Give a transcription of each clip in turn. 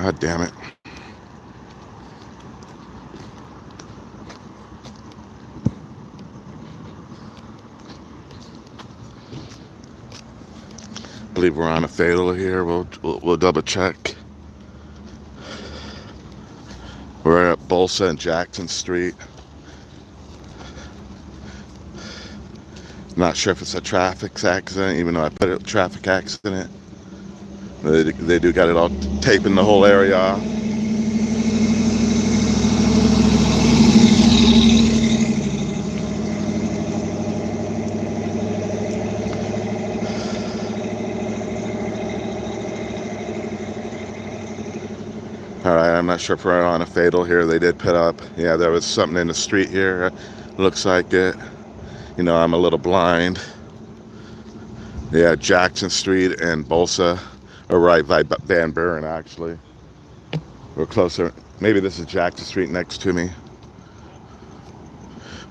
God damn it. I believe we're on a fatal here. We'll double check. We're at Bolsa and Jackson Street. Not sure if it's a traffic accident, even though I put it traffic accident. They do got it all taping the whole area off. All right, I'm not sure if we're on a fatal here. They did put up, yeah, there was something in the street here. Looks like it. You know, I'm a little blind. Yeah, Jackson Street and Bolsa are right by Van Buren, actually. We're closer. Maybe this is Jackson Street next to me.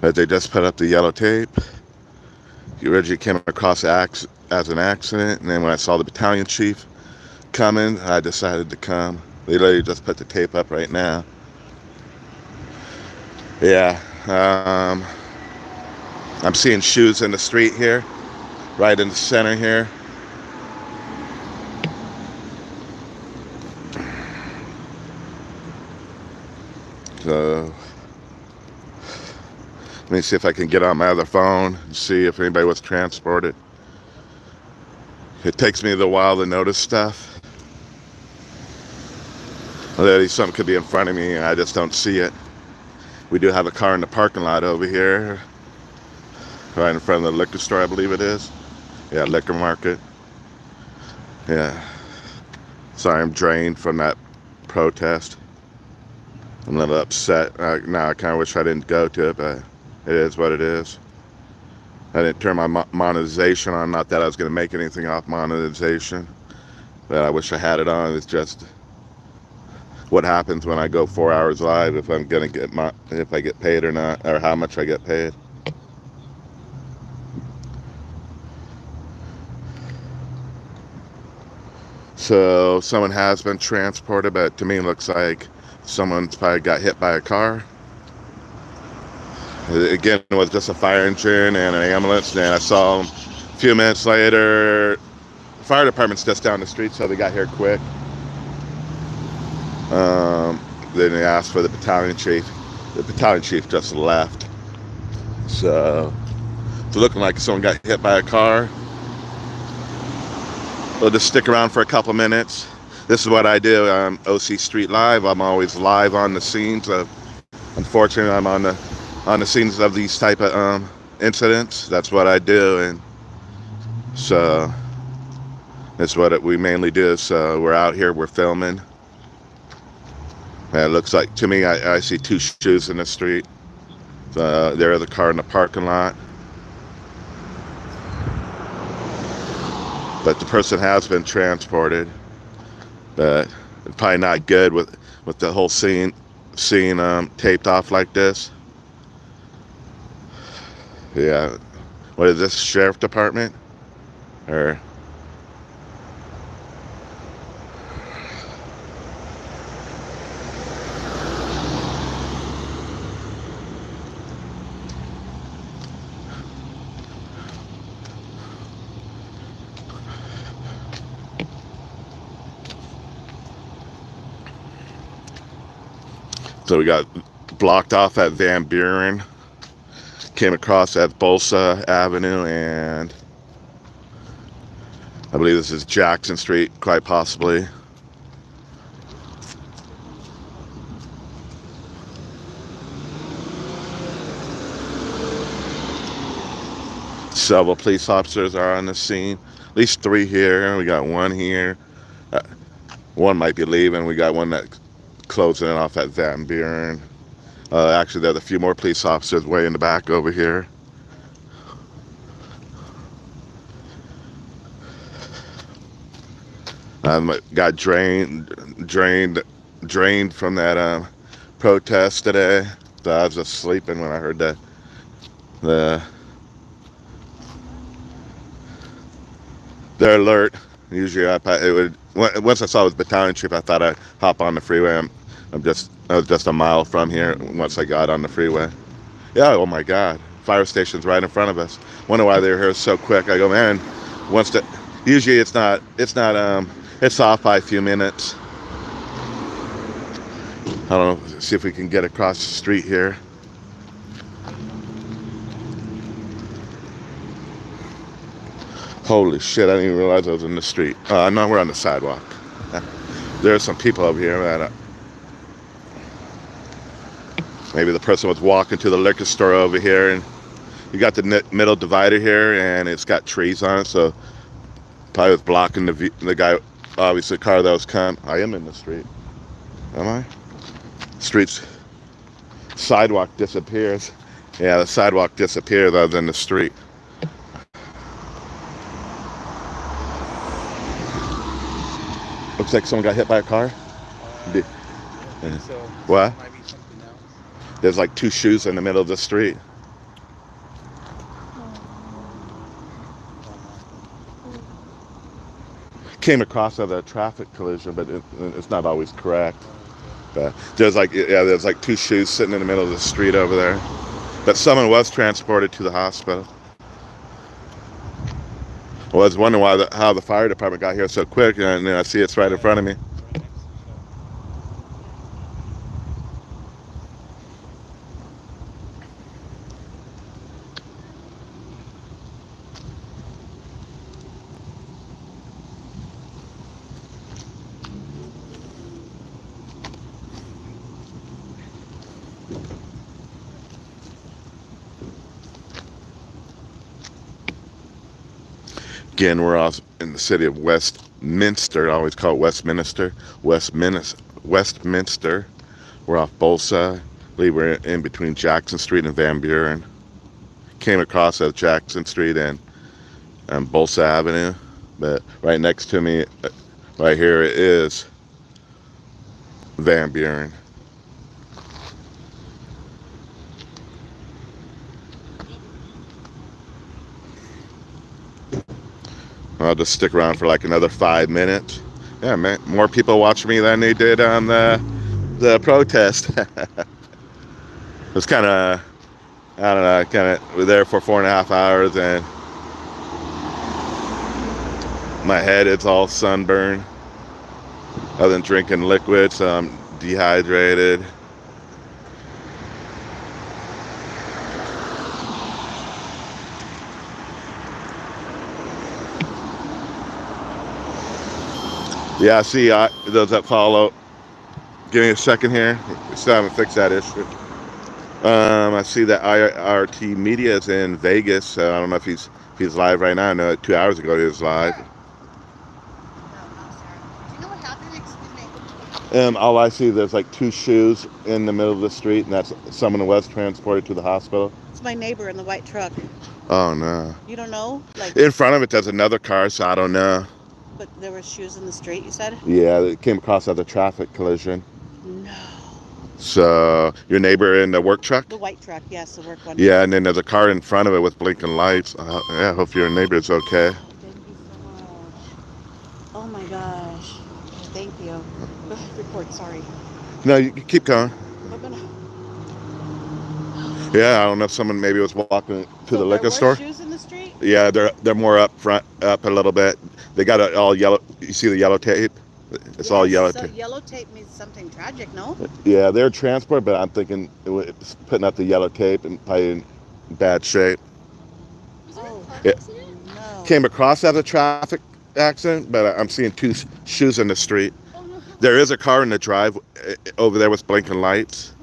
But they just put up the yellow tape. You originally came across as an accident, and then when I saw the battalion chief coming, I decided to come. They literally just put the tape up right now. Yeah, I'm seeing shoes in the street here, right in the center here. So, let me see if I can get on my other phone and see if anybody was transported. It takes me a little while to notice stuff. Literally, something could be in front of me and I just don't see it. We do have a car in the parking lot over here, right in front of the liquor store, I believe it is. Yeah, liquor market. Yeah. Sorry, I'm drained from that protest. I'm a little upset. Now I kind of wish I didn't go to it, but it is what it is. I didn't turn my monetization on. Not that I was going to make anything off monetization, but I wish I had it on. It's just what happens when I go 4 hours live, if I'm going to get if I get paid or not, or how much I get paid. So someone has been transported, but to me it looks like someone's probably got hit by a car. Again, it was just a fire engine and an ambulance, and I saw them a few minutes later. The fire department's just down the street, so they got here quick. Then they asked for the battalion chief. The battalion chief just left. So it's looking like someone got hit by a car. We'll just stick around for a couple minutes. This is what I do. I'm OC Street Live. I'm always live on the scenes of. Unfortunately, I'm on the scenes of these type of incidents. That's what I do, and so that's what we mainly do. So we're out here. We're filming. And it looks like to me, I see two shoes in the street. There's the car in the parking lot. But the person has been transported. But it's probably not good with the whole scene taped off like this. Yeah. What is this, sheriff department? Or so we got blocked off at Van Buren, came across at Bolsa Avenue, and I believe this is Jackson Street, quite possibly. Several police officers are on the scene, at least 3 here. We got 1 here. One might be leaving. We got one that's closing it off at Van Buren. Actually, there's a few more police officers way in the back over here. Got drained from that protest today. So I was just sleeping when I heard the alert. Usually it would once I saw his battalion chief, I thought I'd hop on the freeway. I was just a mile from here once I got on the freeway. Yeah, oh my God. Fire station's right in front of us. Wonder why they were here so quick. I go, man, usually it's off by a few minutes. I don't know, see if we can get across the street here. Holy shit, I didn't even realize I was in the street. No, we're on the sidewalk. There's some people over here that maybe the person was walking to the liquor store over here, and you got the middle divider here, and it's got trees on it, so probably was blocking the guy, obviously the car that was coming. I am in the street. Am I? Streets, sidewalk disappears. Yeah, the sidewalk disappears other than the street. Looks like someone got hit by a car. So What? might be something else. There's like two shoes in the middle of the street. Came across a traffic collision, but it's not always correct. But there's like two shoes sitting in the middle of the street over there. But someone was transported to the hospital. I was wondering how the fire department got here so quick, and I see it's right in front of me. Again, we're off in the city of Westminster. I always call it Westminster. Westminster. We're off Bolsa. I believe we're in between Jackson Street and Van Buren. Came across at Jackson Street and Bolsa Avenue. But right next to me, right here, is Van Buren. I'll just stick around for like another 5 minutes. Yeah, man, more people watch me than they did on the protest. It's kind of, I don't know, we're there for 4.5 hours, and my head is all sunburned. Other than drinking liquid, so I'm dehydrated. Yeah, see, those that follow, give me a second here. We still haven't fixed that issue. I see that IRT Media is in Vegas. So I don't know if he's live right now. I know 2 hours ago he was live. No, not Sarah. Do you know what happened? Excuse me. All I see, there's like two shoes in the middle of the street, and that's someone who was transported to the hospital. It's my neighbor in the white truck. Oh, no. You don't know? Like, In front of it, there's another car, so I don't know. but there were shoes in the street, you said? Yeah, it came across at the traffic collision. No. So, your neighbor in the work truck? The white truck, yes, the work one. Yeah, and then there's a car in front of it with blinking lights. Yeah, hope your neighbor's okay. Thank you so much. Oh my gosh. Thank you. Report, sorry. No, you keep going. We're gonna... Yeah, I don't know if someone maybe was walking to the liquor store. There were shoes in the street? Yeah, they're more up a little bit. They got it all yellow. You see the yellow tape? It's all yellow so tape. Yellow tape means something tragic, no? Yeah, they're transport, but I'm thinking it's putting up the yellow tape and probably in bad shape. Oh, Yeah. no. Came across as a traffic accident, but I'm seeing two shoes in the street. There is a car in the drive over there with blinking lights.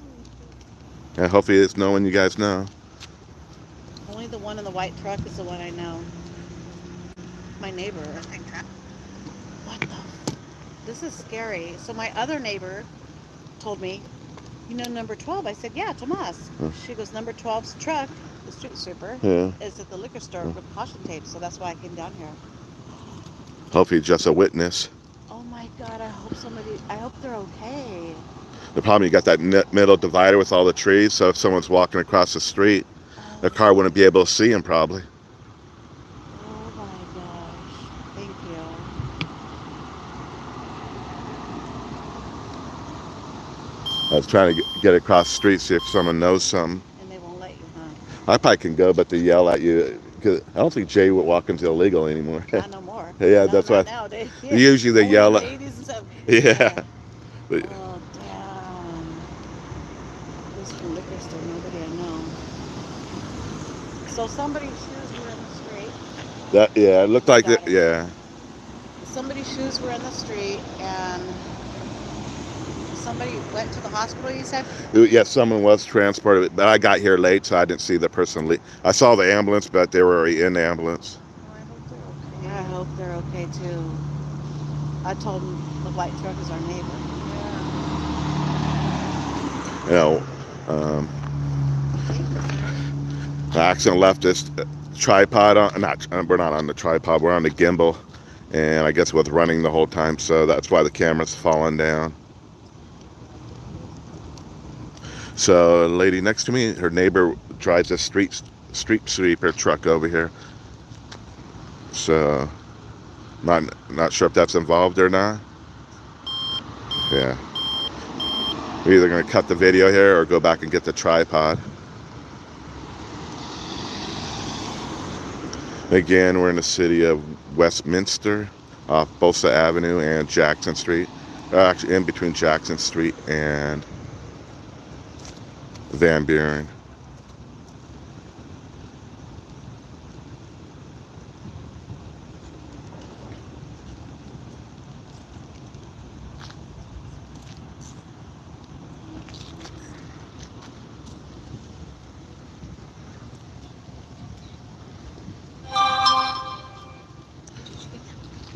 And hopefully it's no one you guys know. Only the one in the white truck is the one I know. My neighbor. What the? This is scary. So my other neighbor told me, you know number 12? I said, yeah, Tomas. She goes, number 12's truck, the street sweeper, is at the liquor store with caution tape. So that's why I came down here. Hopefully just a witness. Oh my God, I hope they're okay. The problem, you got that middle divider with all the trees, so if someone's walking across the street, the car wouldn't be able to see him probably. Oh my gosh. Thank you. I was trying to get across the street, see if someone knows something. And they won't let you, huh? I probably can go, but they yell at you. Cause I don't think Jay walking's illegal anymore. Not no more. Yeah, No, that's not why. nowadays. Yeah. Usually they Only in yell the at. 80s and 70s. Yeah. But Oh, damn. This is the liquor store. Nobody I know. So somebody's shoes were in the street. that, yeah, it looked I like it. got it. Yeah. Somebody's shoes were in the street, and somebody went to the hospital, you said? Yeah, someone was transported, but I got here late, so I didn't see the person leave. I saw the ambulance, but they were already in the ambulance. Oh, I hope they're okay. Yeah, I hope they're okay too. I told them the white truck is our neighbor. You know, um, I accidentally left this tripod on. Not, we're not on the tripod. We're on the gimbal, and I guess it was running the whole time, so that's why the camera's falling down. So, a lady next to me, her neighbor drives a street sweeper truck over here. So, not sure if that's involved or not. Yeah. We're either going to cut the video here or go back and get the tripod. Again, we're in the city of Westminster, off Bosa Avenue and Jackson Street. Actually, in between Jackson Street and Van Buren.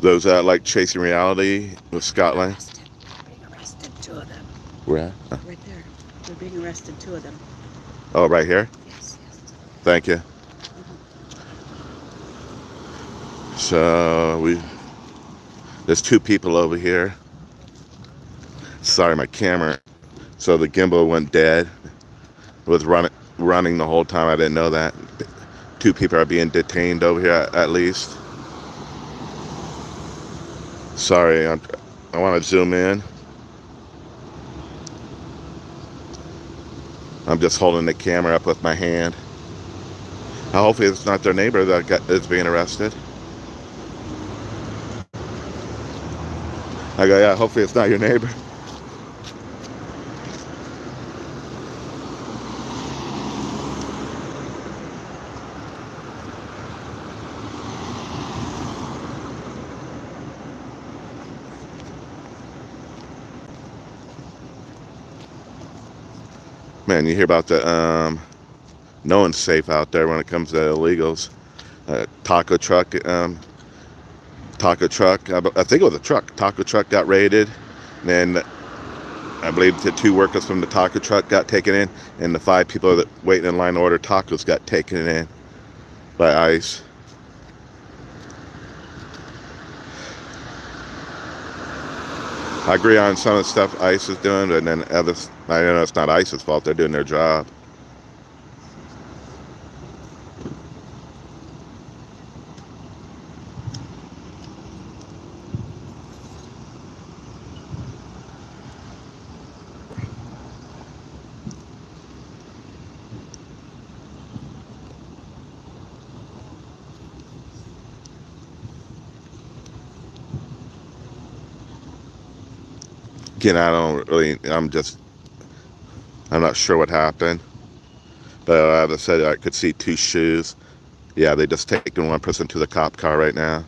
Those like Chasing Reality with Scotland. They're being arrested, two of them. Where? Right there. They're being arrested, two of them. Oh, right here? Yes, yes. Thank you. So there's two people over here. Sorry, my camera. So the gimbal went dead. It was running the whole time. I didn't know that. Two people are being detained over here at least. Sorry, I want to zoom in. I'm just holding the camera up with my hand. Hopefully it's not their neighbor that is being arrested. I go, yeah, hopefully it's not your neighbor. Man, you hear about the no one's safe out there when it comes to illegals. Taco truck, I think it was a truck. Taco truck got raided, and then I believe the two workers from the taco truck got taken in, and the 5 people that waiting in line to order tacos got taken in by ICE. I agree on some of the stuff ICE is doing, but then others, I know it's not ICE's fault. They're doing their job. Again, I'm not sure what happened. But as I said, I could see 2 shoes. Yeah, they just taken one person to the cop car right now.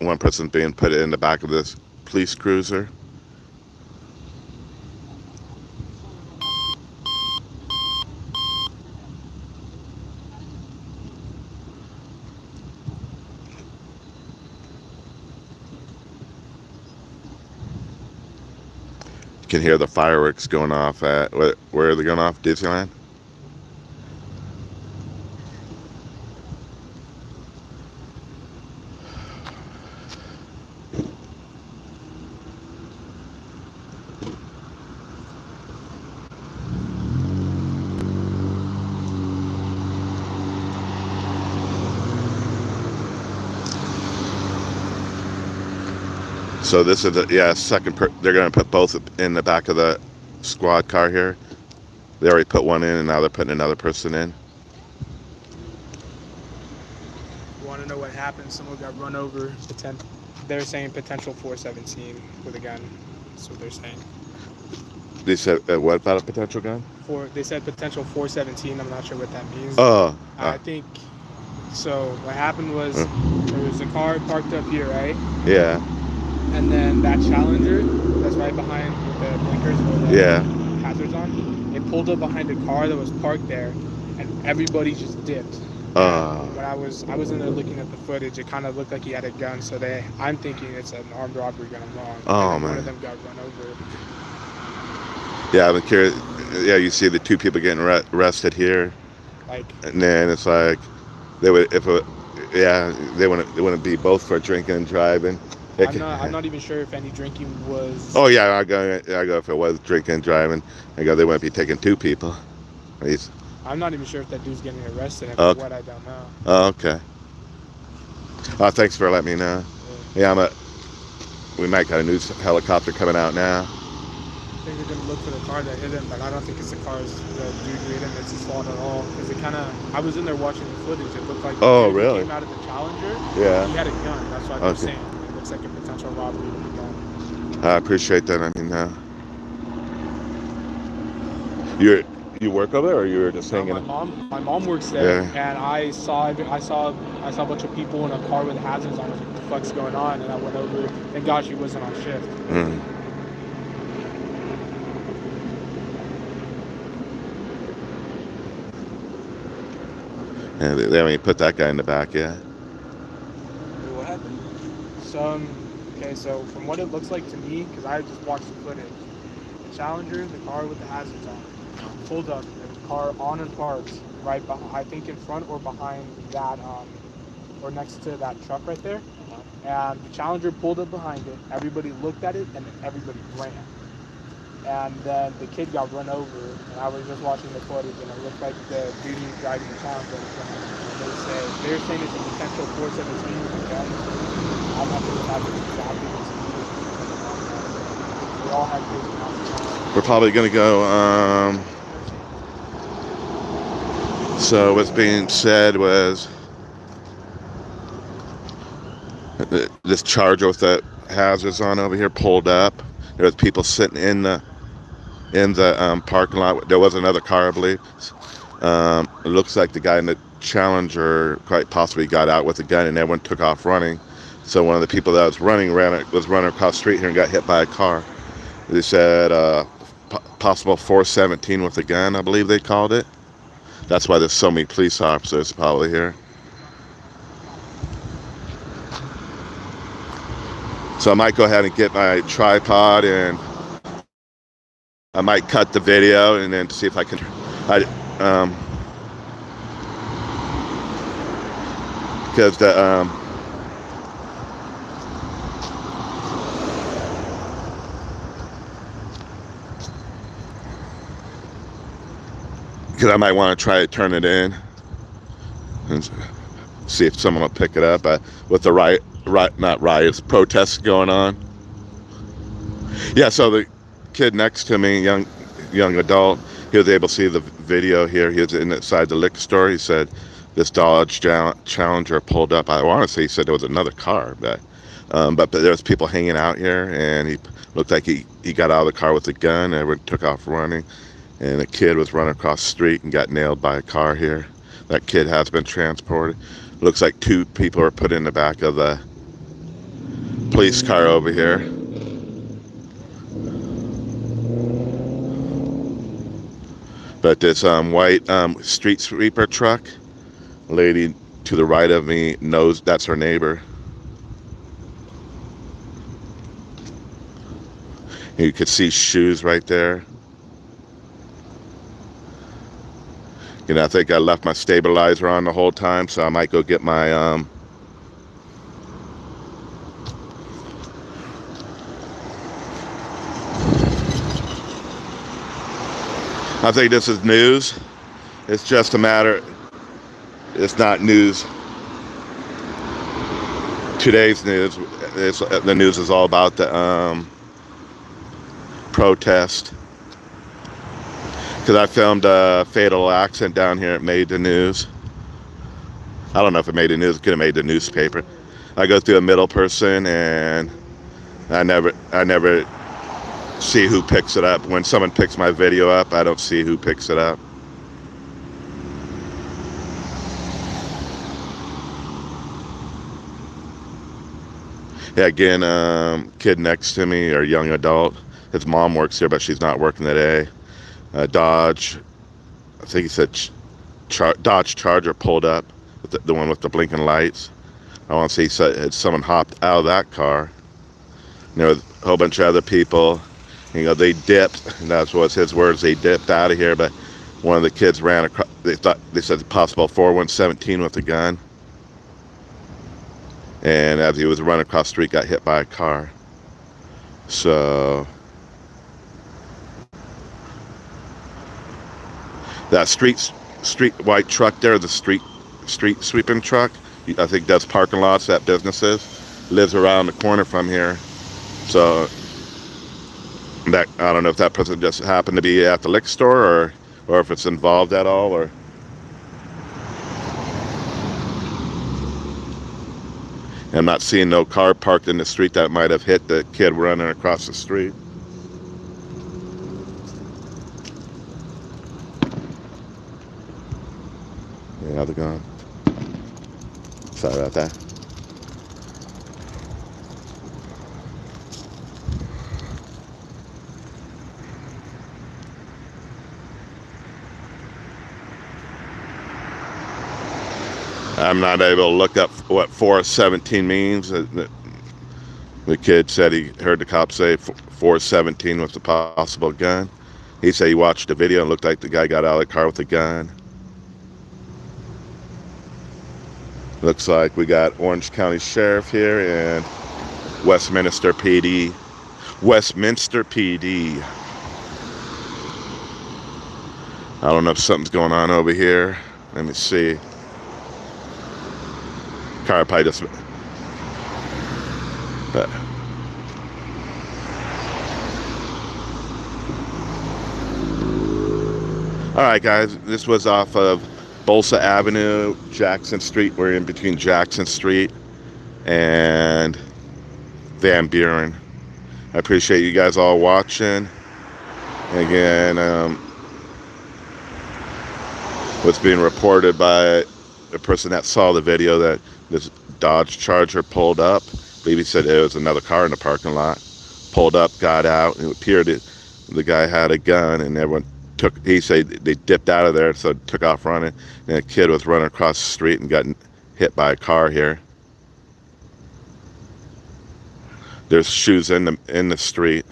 One person being put in the back of this police cruiser. You can hear the fireworks going off at, where are they going off? Disneyland? So this is the second. They're gonna put both in the back of the squad car here. They already put one in, and now they're putting another person in. You want to know what happened? Someone got run over. They're saying potential 417 with a gun. That's what they're saying. They said what about a potential gun? They said potential 417. I'm not sure what that means. Oh. I think. So what happened was there was a car parked up here, right? Yeah. And then that Challenger that's right behind with the blinkers or the hazards on, it pulled up behind a car that was parked there, and everybody just dipped. When I was in there looking at the footage, it kind of looked like he had a gun. So I'm thinking it's an armed robbery gone wrong. Oh, and man. One of them got run over. Yeah, I'm curious. Yeah, you see the two people getting arrested here, and then it's like they would they wouldn't be both for drinking and driving. I'm not even sure if any drinking was. Oh yeah, I go if it was drinking and driving. I go they wouldn't be taking two people. I'm not even sure if that dude's getting arrested. Okay. What I don't know. Oh, okay. Oh, thanks for letting me know. Yeah, we might got a news helicopter coming out now. I think they're gonna look for the car that hit him, but I don't think it's the dude who hit him. It's his fault at all. Because I was in there watching the footage. It looked like the dude who came out of the Challenger. Yeah. He had a gun. That's what I'm saying. It looks like a potential robbery with a gun. I appreciate that. I mean, you work over there, or you're just hanging? My mom works there, and I saw a bunch of people in a car with hazards on. I was like, what the fuck's going on? And I went over. Thank God she wasn't on shift. Yeah, they haven't even put that guy in the back yet. What happened? So from what it looks like to me, because I just watched the footage, the Challenger, the car with the hazards on, pulled up. There was a car on and parked right behind, I think in front or behind that, or next to that truck right there. And the Challenger pulled up behind it. Everybody looked at it, and everybody ran. And then the kid got run over, and I was just watching the footage, and it looked like the dude who was driving the Challenger. They're saying it's a potential 417 with a gun. I'm not sure what happened exactly. They all had crazy amounts. We're probably gonna go. So what's being said was this Charger with the hazards on over here pulled up. There was people sitting in the parking lot. There was another car, I believe. It looks like the guy in the Challenger quite possibly got out with a gun, and everyone took off running. So one of the people that was running across the street here and got hit by a car. They said possible 417 with a gun, I believe they called it. That's why there's so many police officers probably here. So I might go ahead and get my tripod, and I might cut the video and then see if I can. Because I might want to try to turn it in and see if someone will pick it up with the not riots, protests going on. Yeah, so the kid next to me, young adult, he was able to see the video here. He was inside the liquor store. He said this Dodge Challenger pulled up. I want to say he said there was another car, but there was people hanging out here, and he looked like he got out of the car with a gun. Everyone took off running, and a kid was running across the street and got nailed by a car here. That kid has been transported. Looks like two people are put in the back of the police car over here. But this white street sweeper truck, lady to the right of me knows that's her neighbor. You could see shoes right there. You know, I think I left my stabilizer on the whole time, so I might go get my I think this is news. It's just a matter. It's not news. Today's news. the news is all about the protest. Because I filmed a fatal accident down here. It made the news. I don't know if it made the news. It could have made the newspaper. I go through a middle person, and I never see who picks it up. When someone picks my video up, I don't see who picks it up. Yeah, again, kid next to me, or young adult. His mom works here, but she's not working today. Dodge, I think he said Dodge Charger pulled up, with the one with the blinking lights. I want to see had someone hopped out of that car. And there was a whole bunch of other people. They dipped, and that was his words. They dipped out of here, but one of the kids ran across. They said it's possible 4117 with a gun. And as he was running across the street, got hit by a car. So that street white truck there, the street sweeping truck, I think does parking lots at businesses, lives around the corner from here. So that, I don't know if that person just happened to be at the liquor store, or if it's involved at all, or I'm not seeing no car parked in the street that might have hit the kid running across the street. Yeah, they're gone. Sorry about that. I'm not able to look up what 417 means. The kid said he heard the cop say 417 was the possible gun. He said he watched the video and looked like the guy got out of the car with a gun. Looks like we got Orange County Sheriff here and Westminster PD. Westminster PD. I don't know if something's going on over here. Let me see. Car probably just... But, all right, guys. This was off of Bolsa Avenue, Jackson Street. We're in between Jackson Street and Van Buren. I appreciate you guys all watching. Again, what's being reported by the person that saw the video, that this Dodge Charger pulled up. I believe he said it was another car in the parking lot. Pulled up, got out, and it appeared that the guy had a gun, and everyone took, he said they dipped out of there, so took off running, and a kid was running across the street and got hit by a car here. There's shoes in the street.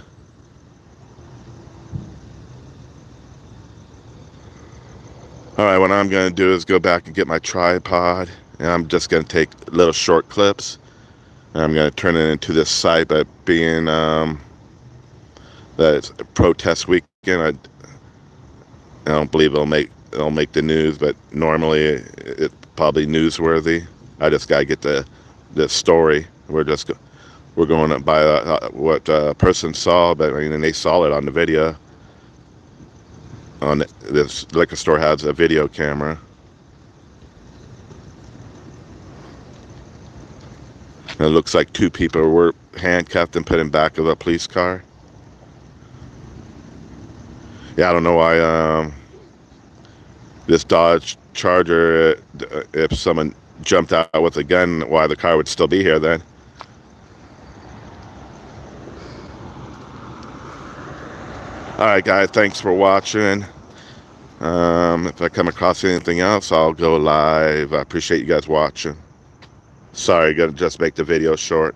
All right, what I'm going to do is go back and get my tripod, and I'm just going to take little short clips, and I'm going to turn it into this site. But being that it's a protest weekend, I don't believe it'll make the news, but normally it's probably newsworthy. I just got to get the story. We're going by what a person saw, but I mean, and they saw it on the video. On this liquor store has a video camera. And it looks like two people were handcuffed and put in back of a police car. Yeah, I don't know why this Dodge Charger, if someone jumped out with a gun, why the car would still be here then. Alright guys, thanks for watching. If I come across anything else, I'll go live. I appreciate you guys watching. Sorry, gonna just make the video short.